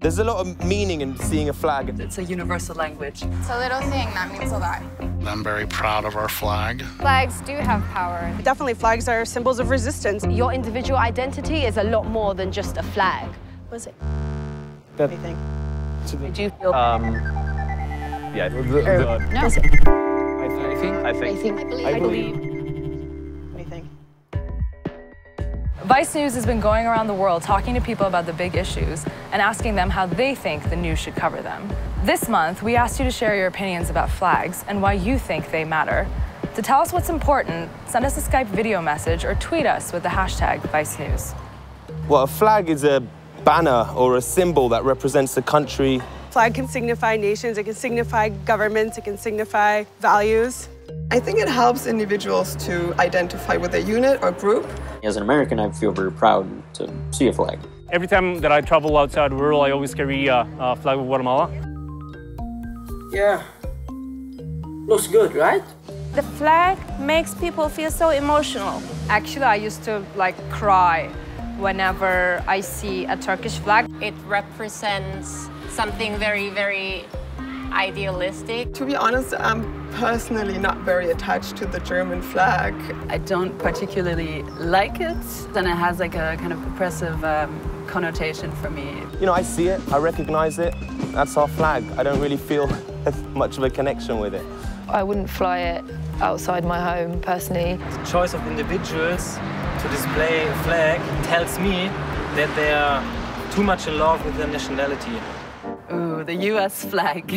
There's a lot of meaning in seeing a flag. It's a universal language. It's a little thing that means a lot. I'm very proud of our flag. Flags do have power. Definitely flags are symbols of resistance. Your individual identity is a lot more than just a flag. Was it? Anything? Did you feel... Yeah. No. I believe. Anything? Vice News has been going around the world talking to people about the big issues and asking them how they think the news should cover them. This month, we asked you to share your opinions about flags and why you think they matter. To tell us what's important, send us a Skype video message or tweet us with the hashtag Vice News. Well, a flag is a banner or a symbol that represents a country. Flag can signify nations, it can signify governments, it can signify values. I think it helps individuals to identify with a unit or group. As an American, I feel very proud to see a flag. Every time that I travel outside the world, I always carry a flag of Guatemala. Yeah, looks good, right? The flag makes people feel so emotional. Actually, I used to cry whenever I see a Turkish flag. It represents something very, very idealistic. To be honest, I'm personally not very attached to the German flag. I don't particularly like it, and it has like a kind of oppressive connotation for me. You know, I see it, I recognize it. That's our flag. I don't really feel much of a connection with it. I wouldn't fly it outside my home, personally. The choice of individuals to display a flag tells me that they are too much in love with their nationality. Ooh, the US flag.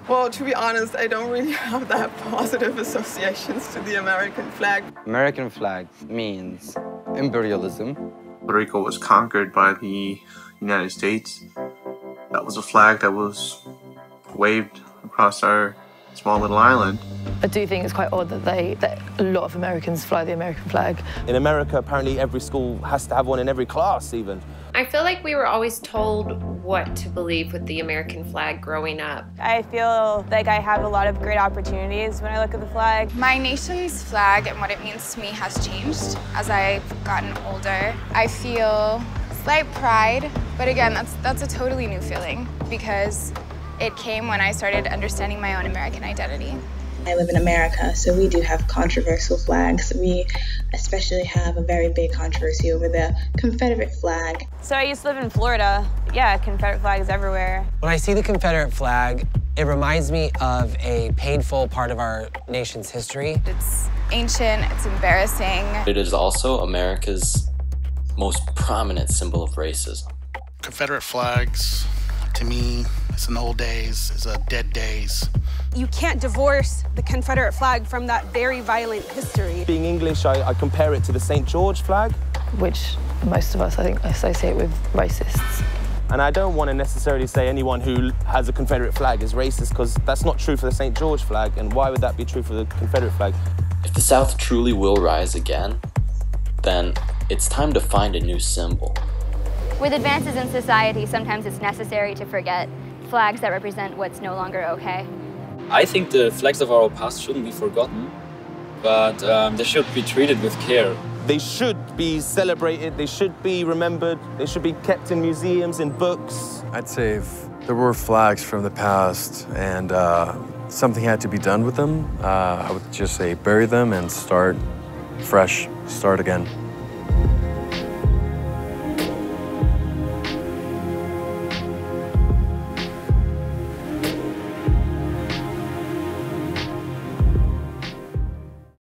Well, to be honest, I don't really have that positive associations to the American flag. American flag means imperialism. Puerto Rico was conquered by the United States. That was a flag that was waved across our small little island. I do think it's quite odd that a lot of Americans fly the American flag. In America, apparently every school has to have one in every class even. I feel like we were always told what to believe with the American flag growing up. I feel like I have a lot of great opportunities when I look at the flag. My nation's flag and what it means to me has changed as I've gotten older. I feel slight pride, but again, that's a totally new feeling because it came when I started understanding my own American identity. I live in America, so we do have controversial flags. We especially have a very big controversy over the Confederate flag. So I used to live in Florida. Yeah, Confederate flags everywhere. When I see the Confederate flag, it reminds me of a painful part of our nation's history. It's ancient, it's embarrassing. It is also America's most prominent symbol of racism. Confederate flags, to me, it's an old days, it's a dead days. You can't divorce the Confederate flag from that very violent history. Being English, I compare it to the St. George flag. Which most of us, I think, associate with racists. And I don't want to necessarily say anyone who has a Confederate flag is racist, because that's not true for the St. George flag, and why would that be true for the Confederate flag? If the South truly will rise again, then it's time to find a new symbol. With advances in society, sometimes it's necessary to forget flags that represent what's no longer okay. I think the flags of our past shouldn't be forgotten, but they should be treated with care. They should be celebrated, they should be remembered, they should be kept in museums, in books. I'd say if there were flags from the past and something had to be done with them, I would just say bury them and start fresh, start again.